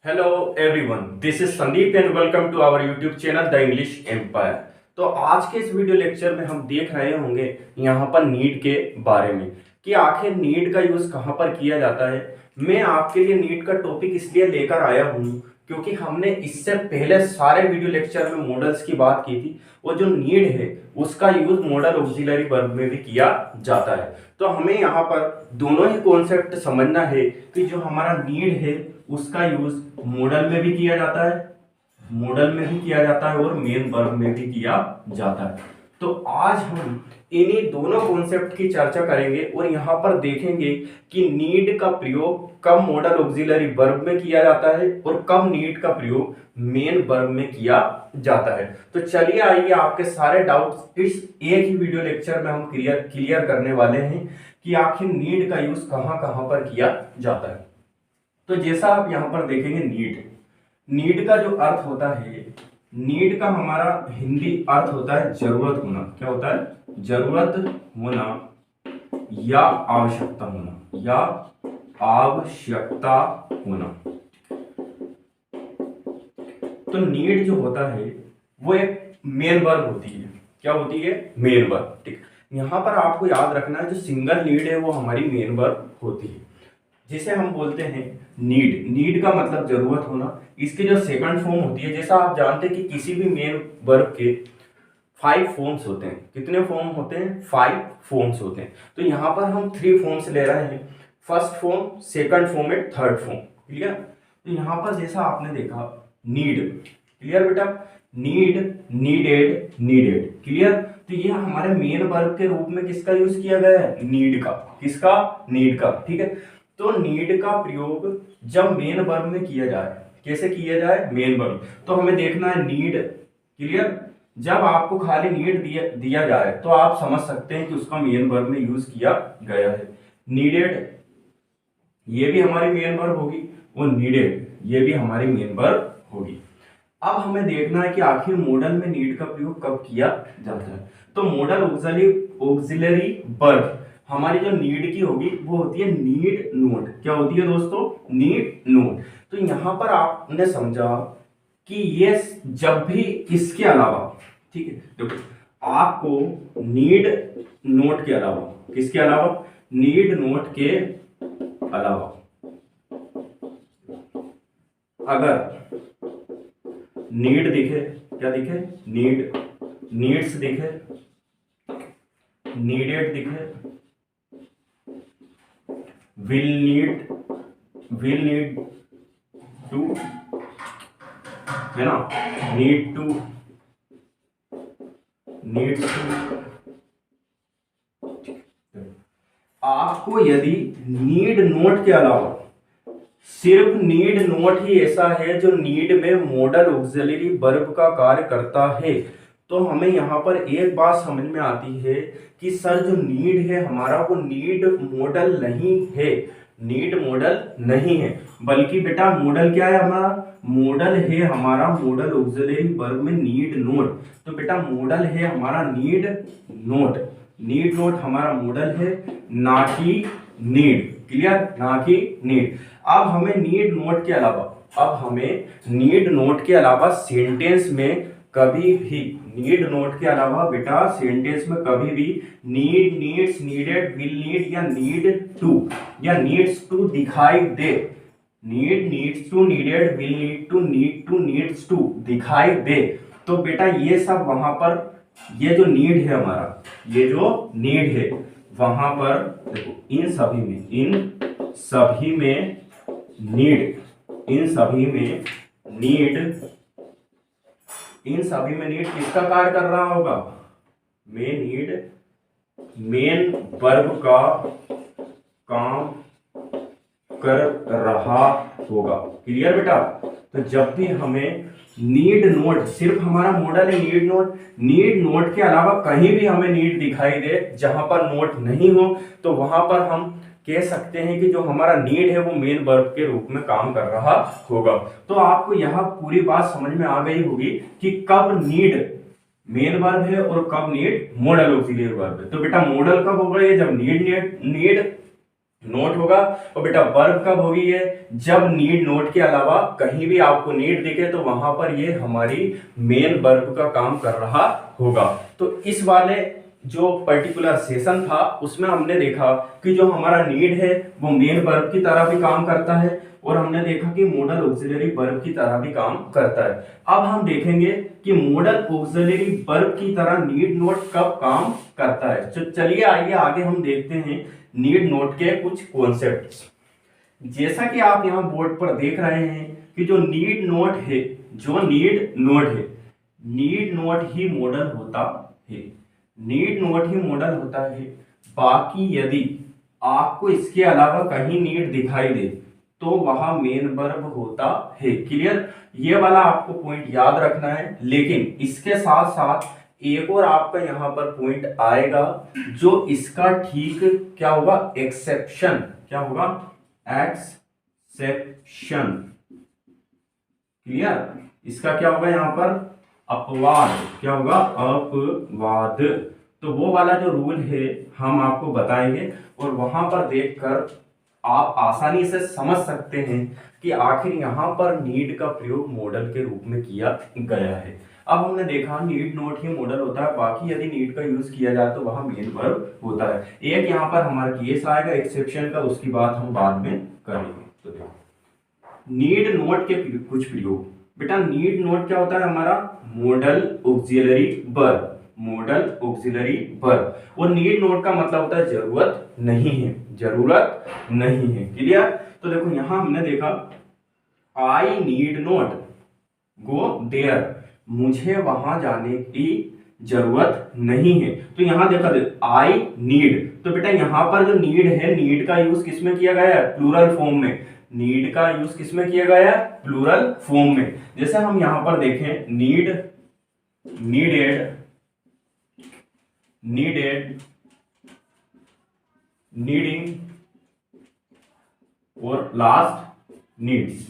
Hello everyone, this is Sandeep and welcome to our YouTube channel the English Empire. तो आज के इस video lecture में हम देख रहे होंगे यहाँ पर नीड के बारे में कि आखिर नीड का यूज कहाँ पर किया जाता है। मैं आपके लिए नीड का टॉपिक इसलिए लेकर आया हूँ क्योंकि हमने इससे पहले सारे वीडियो लेक्चर में मॉडल्स की बात की थी। वो जो नीड है उसका यूज मॉडल ऑक्सिलरी वर्ब में भी किया जाता है। तो हमें यहाँ पर दोनों ही कॉन्सेप्ट समझना है कि जो हमारा नीड है उसका यूज मॉडल में भी किया जाता है, मॉडल में भी किया जाता है और मेन वर्ब में भी किया जाता है। तो आज हम इन्हीं दोनों कॉन्सेप्ट की चर्चा करेंगे और यहाँ पर देखेंगे कि नीड का प्रयोग कब मॉडल ऑक्सिलरी वर्ब में किया जाता है और कब नीड का प्रयोग मेन वर्ब में किया जाता है। तो चलिए आइए आपके सारे डाउट्स इस एक ही वीडियो लेक्चर में हम क्लियर करने वाले हैं कि आखिर नीड का यूज कहाँ कहाँ पर किया जाता है। तो जैसा आप यहाँ पर देखेंगे नीड का जो अर्थ होता है, नीड का हमारा हिंदी अर्थ होता है जरूरत होना। क्या होता है? जरूरत होना या आवश्यकता होना, या आवश्यकता होना। तो नीड जो होता है वो एक मेन वर्ब होती है। क्या होती है? Main verb. ठीक, यहाँ पर आपको याद रखना है जो सिंगल नीड है वो हमारी मेन वर्ब होती है, जिसे हम बोलते हैं नीड। नीड का मतलब जरूरत होना। इसकी जो सेकंड फॉर्म होती है, जैसा आप जानते हैं कि किसी भी मेन वर्ब के 5 फॉर्म्स होते हैं। कितने फॉर्म होते हैं? 5 फॉर्म्स होते हैं। तो यहाँ पर हम 3 फॉर्म्स ले रहे हैं, first form, second form and third form. Clear? तो यहाँ पर जैसा आपने देखा नीड, क्लियर बेटा? Need, needed, needed. क्लियर? तो ये हमारे मेन वर्ब के रूप में किसका यूज किया गया है? नीड का। किसका? नीड का। ठीक है, तो नीड का प्रयोग जब मेन वर्ब में किया जाए, कैसे किया जाए? Main verb. तो हमें देखना है नीड। क्लियर? जब आपको खाली नीड दिया जाए तो आप समझ सकते हैं कि उसका मेन वर्ब में यूज किया गया है। नीडेड, ये भी हमारी मेन वर्ब होगी, और नीडेड ये भी हमारी मेन वर्ब होगी। अब हमें देखना है कि आखिर मॉडल में नीड का प्रयोग कब किया जाता है। तो मॉडल ऑक्सिलरी वर्ब हमारी जो नीड की होगी वो होती है नीड नोट। क्या होती है दोस्तों? Need note. तो यहां पर आपने समझा कि ये जब भी इसके अलावा, ठीक है, देखो आपको नीड नोट के अलावा, किसके अलावा? नीड नोट के अलावा अगर नीड दिखे, क्या दिखे? नीड, नीड्स दिखे, नीडेड दिखे, विल नीड टू, है ना, नीड टू, नीड्स टू। आपको यदि नीड नोट के अलावा सिर्फ नीड नोट ही ऐसा है जो नीड में मॉडल ऑक्सिलरी वर्ब का कार्य करता है, तो हमें यहाँ पर एक बात समझ में आती है कि सर जो नीड है हमारा वो नीड मॉडल नहीं है। नीड मॉडल नहीं है, बल्कि बेटा मॉडल क्या है हमारा? मॉडल है हमारा मॉडल ऑक्सिलरी वर्ब में नीड नोट। तो बेटा मॉडल है हमारा नीड नोट। नीड नोट हमारा मॉडल है, ना कि नीड। क्लियर? ना कि नीड। अब हमें नीड नोट के अलावा, अब हमें नीड नोट के अलावा सेंटेंस में कभी भी, नीड नोट के अलावा बेटा सेंटेंस में कभी भी need, needs, needed, will need या नीड टू या नीड्स टू दिखाई दे, need, needs to, needed, will need to, needs to दिखाई दे, तो बेटा ये सब वहां पर, ये जो नीड है हमारा, ये जो नीड है वहां पर देखो इन सभी में नीड, इन सभी में नीड किसका कार्य कर रहा होगा? मेन वर्ब का काम कर रहा होगा। क्लियर बेटा? तो जब भी हमें नीड नोट, सिर्फ हमारा मॉडल है नीड नोट के अलावा कहीं भी हमें नीड दिखाई दे जहां पर नोट नहीं हो, तो वहां पर हम कह सकते हैं कि जो हमारा नीड है वो मेन वर्ब के रूप में काम कर रहा होगा। तो आपको यहाँ पूरी बात समझ में आ गई होगी कि कब नीड मेन वर्ब है और कब नीड मॉडल ऑक्सिलरी वर्ब है। तो बेटा मॉडल कब होगा? ये जब नीड नोट होगा। और बेटा वर्ब कब होगी है, जब नीड नोट के अलावा कहीं भी आपको नीड दिखे तो वहां पर ये हमारी मेन वर्ब का काम कर रहा होगा। तो इस वाले जो पर्टिकुलर सेशन था उसमें हमने देखा कि जो हमारा नीड है वो मेन वर्ब की तरह भी काम करता है, और हमने देखा कि मॉडल ऑक्सिलरी वर्ब की तरह भी काम करता है। अब हम देखेंगे कि मॉडल ऑक्सिलरी वर्ब की तरह नीड नोट कब काम करता है। तो चलिए आइए आगे हम देखते हैं नीड नोट के कुछ कॉन्सेप्ट्स। जैसा कि आप यहां बोर्ड पर देख रहे हैं कि जो नीड नोट है, जो नीड नोट है, नीड नोट ही मॉडल होता है, नीड नोट ही मॉडल होता है। बाकी यदि आपको इसके अलावा कहीं नीड दिखाई दे तो वह मेन वर्ब होता है। क्लियर, ये वाला आपको पॉइंट याद रखना है। लेकिन इसके साथ साथ एक और आपका यहां पर पॉइंट आएगा जो इसका ठीक क्या होगा, एक्सेप्शन। क्या होगा, एक्सेप्शन। क्लियर, इसका क्या होगा यहां पर, अपवाद। क्या होगा, अपवाद। तो वो वाला जो रूल है हम आपको बताएंगे, और वहां पर देखकर आप आसानी से समझ सकते हैं कि आखिर यहां पर नीड का प्रयोग मॉडल के रूप में किया गया है। अब हमने देखा नीड नोट ही मॉडल होता है, बाकी यदि नीड का यूज किया जाए तो वह मेन वर्ब होता है। एक यहाँ पर हमारा केस आएगा एक्सेप्शन का, उसकी बात हम बाद में करेंगे। तो देखो नीड नोट के कुछ प्रयोग। बेटा नीड नोट क्या होता है, हमारा model auxiliary verb, model auxiliary verb. और नीड नोट का मतलब होता है जरूरत नहीं है, जरूरत नहीं है। क्लियर, तो देखो यहां हमने देखा I need not go there, मुझे वहां जाने की जरूरत नहीं है। तो यहां देखा आई नीड, तो बेटा यहां पर जो नीड है, नीड का यूज किसमें किया गया है, प्लूरल फॉर्म में। नीड का यूज किसमें किया गया है, प्लूरल फॉर्म में। जैसे हम यहां पर देखें नीड, नीडेड, नीडेड, नीडिंग और लास्ट नीड्स।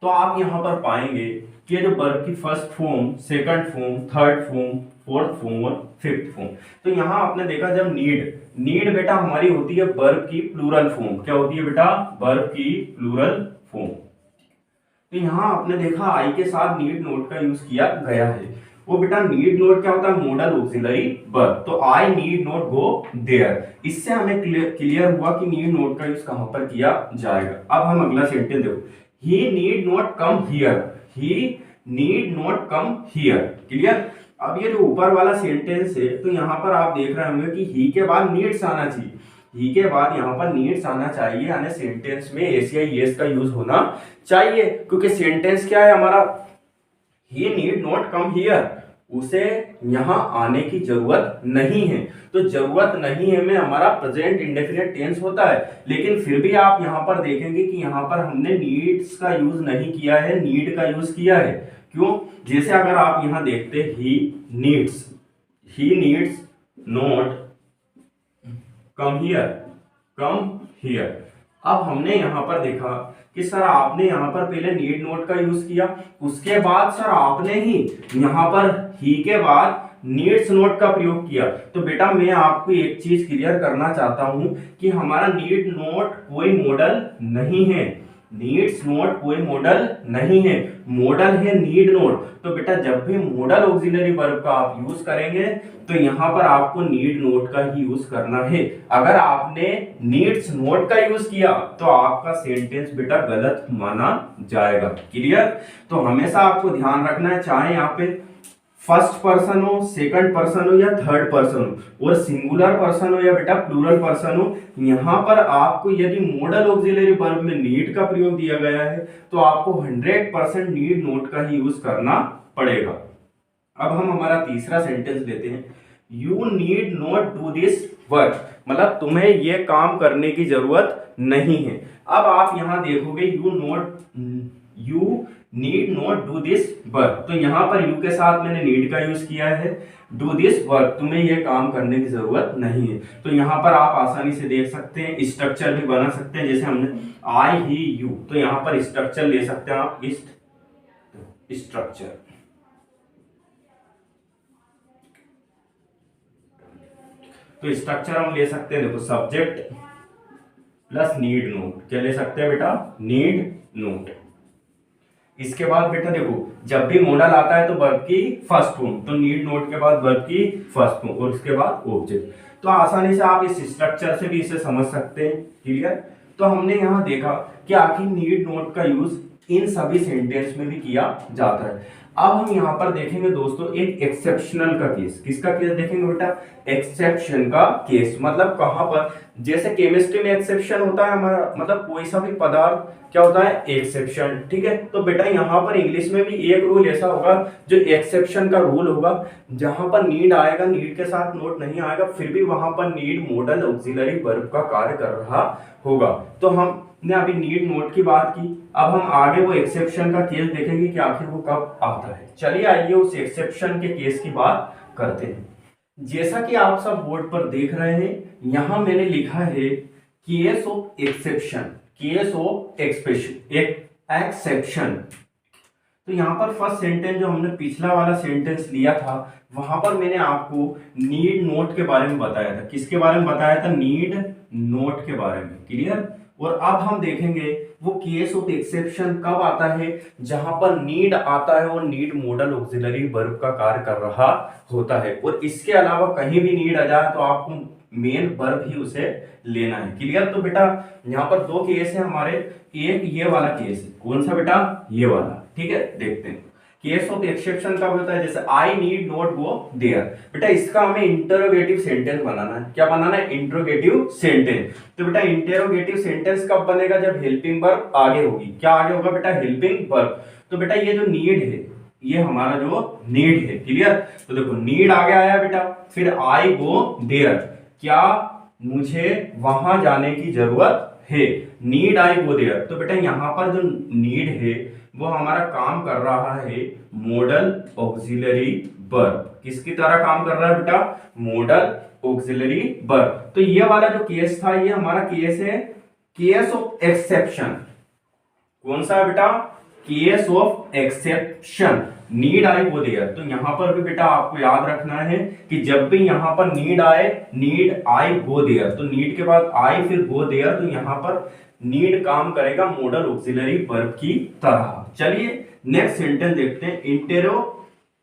तो आप यहां पर पाएंगे कि जो वर्ब की first form, second form, third form, fourth form और फिफ्थ फॉर्म। तो यहां आपने देखा जब नीड, नीड बेटा हमारी होती है वर्ब की प्लूरल फॉर्म। क्या होती है बेटा, वर्ब की प्लूरल फॉर्म। तो यहां आपने देखा आई के साथ नीड नोट का यूज किया गया है। वो बेटा नीड नोट क्या होता है, मॉडल ऑक्सिलरी वर्ब। तो I need not go there, इससे हमें क्लियर हुआ कि नीड नोट का यूज कहां पर किया जाएगा। अब हम अगला सेंटेंस देखो, he need not come here, he need not come here। Clear, अब ये जो ऊपर वाला सेंटेंस है तो यहां पर आप देख रहे होंगे कि he के बाद नीड्स आना चाहिए, ही के बाद यहां पर नीड्स आना चाहिए, यानी सेंटेंस में एस या यस का यूज होना चाहिए। क्योंकि सेंटेंस क्या है हमारा, ही नीड नॉट कम हियर, उसे यहां आने की जरूरत नहीं है। तो जरूरत नहीं है में हमारा प्रेजेंट इंडेफिनिट टेंस होता है। लेकिन फिर भी आप यहां पर देखेंगे कि यहां पर हमने नीड्स का यूज नहीं किया है, नीड का यूज किया है। क्यों, जैसे अगर आप यहां देखते he needs not come here, come here. अब हमने यहां पर देखा कि सर आपने यहां पर पहले नीड नोट का यूज किया, उसके बाद सर आपने ही यहां पर ही के बाद नीड्स नोट का प्रयोग किया। तो बेटा मैं आपको एक चीज क्लियर करना चाहता हूं कि हमारा नीड नोट कोई मॉडल नहीं है, नीड्स नोट कोई मॉडल नहीं है, मॉडल है नीड नोट। तो बेटा जब भी मॉडल ऑक्सिलरी वर्ब का आप यूज करेंगे तो यहां पर आपको नीड नोट का ही यूज करना है। अगर आपने नीड्स नोट का यूज किया तो आपका सेंटेंस बेटा गलत माना जाएगा। क्लियर, तो हमेशा आपको ध्यान रखना है, चाहे यहाँ पे फर्स्ट पर्सन हो, सेकंड पर्सन हो या थर्ड पर्सन हो, और सिंगुलर पर्सन हो या बेटा प्लूरल पर्सन हो, यहां पर आपको यदि मॉडल ऑक्सिलरी वर्ब में नीड का प्रयोग दिया गया है तो आपको 100% नीड नोट का ही यूज करना पड़ेगा। अब हम हमारा तीसरा सेंटेंस लेते हैं, you need not do this work, मतलब तुम्हें यह काम करने की जरूरत नहीं है। अब आप यहां देखोगे you need not do this work, तो यहां पर यू के साथ मैंने नीड का यूज किया है, डू दिस वर्क तुम्हें यह काम करने की जरूरत नहीं है। तो यहां पर आप आसानी से देख सकते हैं, स्ट्रक्चर भी बना सकते हैं। जैसे हमने आई ही यू, तो यहां पर स्ट्रक्चर ले सकते हैं आप, स्ट्रक्चर। तो स्ट्रक्चर हम ले सकते हैं, देखो सब्जेक्ट प्लस नीड नोट, क्या ले सकते हैं बेटा, नीड नोट। इसके बाद बेटा देखो जब भी मॉडल आता है तो वर्ब की फर्स्ट फॉर्म, तो नीड नोट के बाद वर्ब की फर्स्ट फॉर्म और उसके बाद ऑब्जेक्ट। तो आसानी से आप इस स्ट्रक्चर से भी इसे समझ सकते हैं, क्लियर। तो हमने यहाँ देखा कि आखिर नीड नोट का यूज इन सभी सेंटेंस में भी किया जाता है। अब हम यहाँ पर देखेंगे दोस्तों एक एक्सेप्शनल का केस। किसका केस देखेंगे बेटा, एक्सेप्शन का केस। मतलब कहां पर, जैसे केमिस्ट्री में एक्सेप्शन होता है हमारा, मतलब कोई सा भी पदार्थ क्या होता है, एक्सेप्शन, ठीक है। तो बेटा यहाँ पर इंग्लिश में भी एक रूल ऐसा होगा जो एक्सेप्शन का रूल होगा, जहां पर नीड आएगा, नीड के साथ नोट नहीं आएगा, फिर भी वहां पर नीड मॉडल ऑक्सिलरी वर्ब का कार्य कर रहा होगा। तो हमने अभी नीड नोट की बात की, अब हम आगे वो एक्सेप्शन का केस देखेंगे कि आखिर वो कब आता है। चलिए आइए उस एक्सेप्शन के केस की बात करते हैं। जैसा कि आप सब बोर्ड पर देख रहे हैं, यहां मैंने लिखा है case of exception, case of exception. तो यहाँ पर फर्स्ट सेंटेंस जो हमने पिछला वाला सेंटेंस लिया था, वहां पर मैंने आपको नीड नोट के बारे में बताया था। किसके बारे में बताया था, नीड नोट के बारे में, क्लियर। और अब हम देखेंगे वो केस ऑफ एक्सेप्शन कब आता है, जहां पर नीड आता है और नीड मॉडल ऑक्सिलरी वर्ब का कार्य कर रहा होता है, और इसके अलावा कहीं भी नीड आ जाए तो आपको मेन वर्ब ही उसे लेना है, क्लियर। तो बेटा यहाँ पर दो केस है हमारे, एक ये वाला केस है, कौन सा बेटा, ये वाला, ठीक है। देखते हैं केस ऑफ एक्सेप्शन कब होता है, जैसे I need not go there. बेटा इसका हमें इंटरोगेटिव सेंटेंस बनाना है, क्या बनाना है, इंटरोगेटिव सेंटेंस। तो बेटा इंटरोगेटिव सेंटेंस कब बनेगा, जब हेल्पिंग वर्ब आगे होगी। क्या आगे होगा बेटा, हेल्पिंग वर्ब। तो बेटा ये जो नीड है, ये हमारा जो नीड है, क्लियर। तो देखो नीड आगे आया बेटा, फिर आई गो देयर, क्या मुझे वहां जाने की जरूरत है, नीड आई गो देयर। तो बेटा यहाँ पर जो नीड है वो हमारा काम कर रहा है मॉडल ऑक्सिलरी वर्ब। किसकी तरह काम कर रहा है बेटा, मॉडल ऑक्सिलरी वर्ब। तो ये वाला जो केस था, ये हमारा केस है केस ऑफ एक्सेप्शन। कौन सा है बेटा, case of exception, need I go there. तो यहां पर भी बेटा आपको याद रखना है कि जब भी यहां पर नीड आए, नीड आई गो देयर, तो नीड के बाद आई फिर गो देयर, तो यहां पर नीड काम करेगा मॉडल ऑक्सिलरी वर्ब की तरह। चलिए नेक्स्ट सेंटेंस देखते हैं, इंटेरो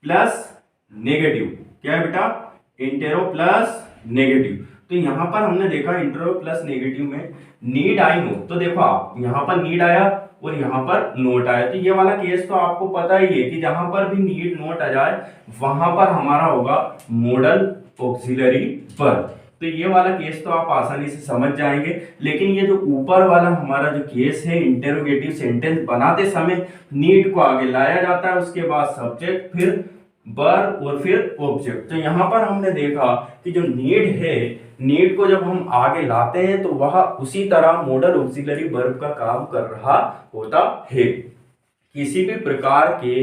प्लस नेगेटिव। क्या है बेटा, इंटेरो प्लस नेगेटिव। तो यहां पर हमने देखा इंटेरो प्लस नेगेटिव में नीड आई नोट। तो देखो आप यहां पर नीड आया और यहां पर नोट आया, तो ये वाला केस तो आपको पता ही है कि जहां पर भी नीड नोट आ जाए वहां पर हमारा होगा मॉडल ऑक्सिलरी वर्ब। तो ये वाला केस तो आप आसानी से समझ जाएंगे। लेकिन ये जो ऊपर वाला हमारा जो केस है, इंटेरोगेटिव सेंटेंस बनाते समय नीड को आगे लाया जाता है, उसके बाद सब्जेक्ट, फिर वर्ब और फिर ऑब्जेक्ट। तो यहाँ पर हमने देखा कि जो नीड है, नीड को जब हम आगे लाते हैं तो वह उसी तरह मॉडल ऑक्सिलरी वर्ब का काम कर रहा होता है। किसी भी प्रकार के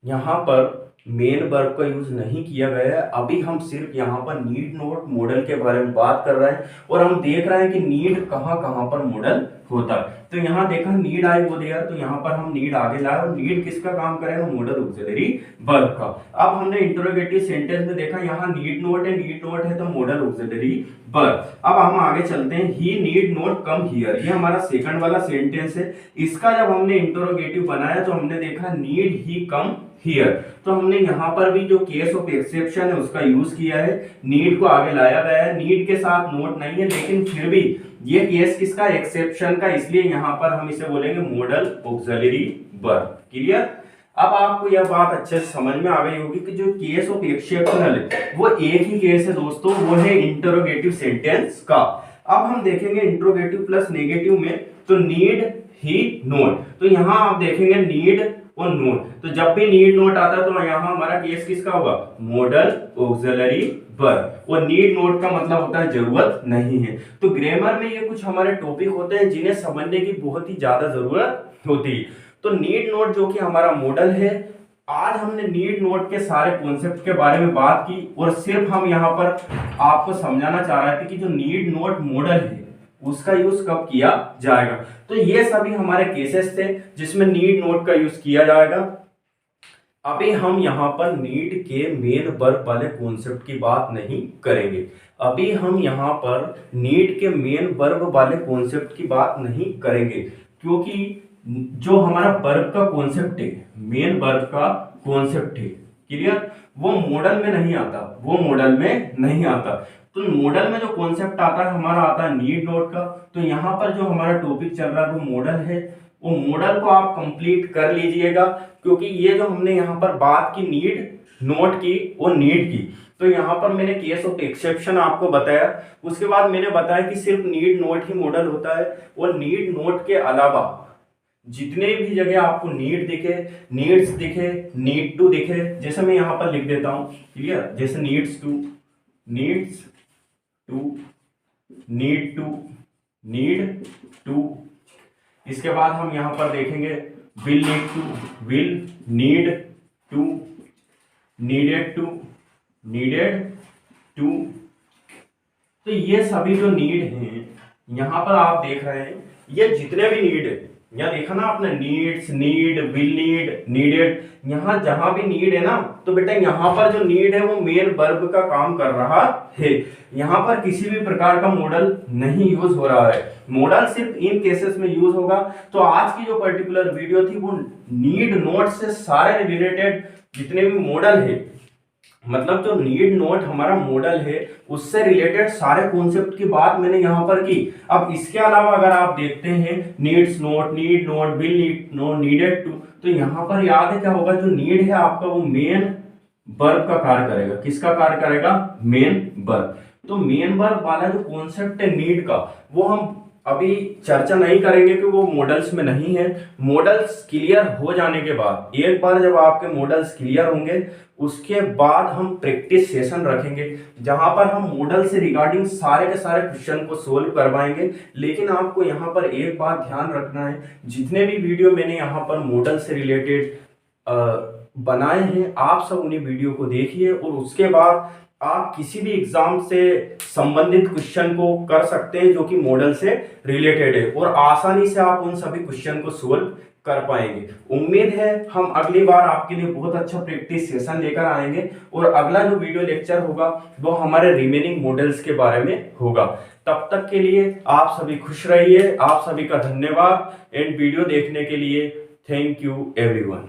यहाँ पर मेन वर्ब का यूज नहीं किया गया है। अभी हम सिर्फ यहाँ पर नीड नोट मॉडल के बारे में बात कर रहे हैं और हम देख रहे हैं कि नीड कहाँ कहाँ पर मॉडल होता है। तो यहाँ देखा नीड आई गो देयर, तो यहाँ पर हम नीड आगे लाए और नीड किसका काम करेगा, मॉडल ऑक्सिलरी वर्ब का। अब हमने इंटरोगेटिव सेंटेंस में देखा यहाँ नीड नोट है, नीड नोट है तो मॉडल ऑक्सिलरी वर्ब। अब हम आगे चलते हैं, ही नीड नोट कम हियर, ये हमारा सेकंड वाला सेंटेंस है। इसका जब हमने इंटरोगेटिव बनाया तो हमने देखा नीड ही कम हियर। तो हमने यहाँ पर भी जो केस ऑफ एक्सेप्शन है उसका यूज किया है, नीड को आगे लाया गया है, नीड के साथ नोट नहीं है, लेकिन फिर भी ये केस किसका, एक्सेप्शन का, इसलिए यहाँ पर हम इसे बोलेंगे मॉडल ऑक्सिलरी वर्ब। क्लियर। अब आपको यह बात अच्छे से समझ में आ गई होगी कि जो केस ऑफ एक्सेप्शनल है वो एक ही केस है दोस्तों, वो है इंटरोगेटिव सेंटेंस का। अब हम देखेंगे इंटरोगेटिव प्लस नेगेटिव में, तो नीड ही नोट। तो यहाँ आप देखेंगे नीड और नोट, तो जब भी नीड नोट आता है तो यहाँ हमारा केस किसका होगा, मॉडल ऑक्सिलरी वर्ब। और नीड नोट का मतलब होता है जरूरत नहीं है। तो ग्रामर में ये कुछ हमारे टॉपिक होते हैं जिन्हें समझने की बहुत ही ज्यादा जरूरत होती है। तो नीड नोट जो कि हमारा मॉडल है, आज हमने नीड नोट के सारे कॉन्सेप्ट के बारे में बात की और सिर्फ हम यहाँ पर आपको समझाना चाह रहे थे कि जो नीड नोट मॉडल है उसका यूज कब किया जाएगा। तो ये सभी हमारे केसेस थे जिसमें नीड नोट का यूज किया जाएगा। अभी हम यहाँ पर नीड के मेन वर्ब वाले कॉन्सेप्ट की बात नहीं करेंगे। अभी हम यहाँ पर नीड के मेन वर्ब वाले कॉन्सेप्ट की बात नहीं करेंगे, क्योंकि जो हमारा वर्ब का कॉन्सेप्ट है, मेन वर्ब का कॉन्सेप्ट है, क्लियर, वो मॉडल में नहीं आता, वो मॉडल में नहीं आता। तो मॉडल में जो कॉन्सेप्ट आता है हमारा, आता है नीड नोट का। तो यहाँ पर जो हमारा टॉपिक चल रहा है वो मॉडल है, वो मॉडल को आप कंप्लीट कर लीजिएगा, क्योंकि ये जो हमने यहाँ पर बात की नीड नोट की, वो नीड की, तो यहाँ पर मैंने केस ऑफ एक्सेप्शन आपको बताया। उसके बाद मैंने बताया कि सिर्फ नीड नोट ही मॉडल होता है, और नीड नोट के अलावा जितने भी जगह आपको नीड दिखे, नीड्स दिखे, नीड टू दिखे, जैसे मैं यहाँ पर लिख देता हूँ, क्लियर, जैसे needs to, needs to, need to, need to. इसके बाद हम यहाँ पर देखेंगे will need to, will need to, needed to, needed to. तो ये सभी जो नीड हैं यहाँ पर आप देख रहे हैं, ये जितने भी नीड है, यहाँ देखा ना आपने, needs, need, will need, needed, यहाँ जहां भी नीड है ना, तो बेटा यहाँ पर जो नीड है वो मेन वर्ब का काम कर रहा है। यहाँ पर किसी भी प्रकार का मॉडल नहीं यूज हो रहा है, मॉडल सिर्फ इन केसेस में यूज होगा। तो आज की जो पर्टिकुलर वीडियो थी वो नीड नोट से सारे रिलेटेड जितने भी मॉडल है, मतलब जो नीड नोट हमारा मॉडल है उससे रिलेटेड सारे कॉन्सेप्ट की बात मैंने यहाँ पर की। अब इसके अलावा अगर आप देखते हैं needs not, need not, will need not, needed to, तो यहाँ पर याद है क्या होगा, जो नीड है आपका वो मेन वर्ब का कार्य करेगा। किसका कार्य करेगा? Main verb. तो मेन वर्ब वाला जो कॉन्सेप्ट है नीड का, वो हम अभी चर्चा नहीं करेंगे कि वो मॉडल्स में नहीं है। मॉडल्स क्लियर हो जाने के बाद, एक बार जब आपके मॉडल्स क्लियर होंगे, उसके बाद हम प्रैक्टिस सेशन रखेंगे जहां पर हम मॉडल से रिगार्डिंग सारे के सारे क्वेश्चन को सोल्व करवाएंगे। लेकिन आपको यहाँ पर एक बात ध्यान रखना है, जितने भी वीडियो मैंने यहाँ पर मॉडल से रिलेटेड बनाए हैं, आप सब उन्हीं वीडियो को देखिए, और उसके बाद आप किसी भी एग्जाम से संबंधित क्वेश्चन को कर सकते हैं जो कि मॉडल से रिलेटेड है, और आसानी से आप उन सभी क्वेश्चन को सोल्व कर पाएंगे। उम्मीद है हम अगली बार आपके लिए बहुत अच्छा प्रैक्टिस सेशन लेकर आएंगे, और अगला जो वीडियो लेक्चर होगा वो हमारे रिमेनिंग मॉडल्स के बारे में होगा। तब तक के लिए आप सभी खुश रहिए। आप सभी का धन्यवाद एंड वीडियो देखने के लिए। Thank you everyone.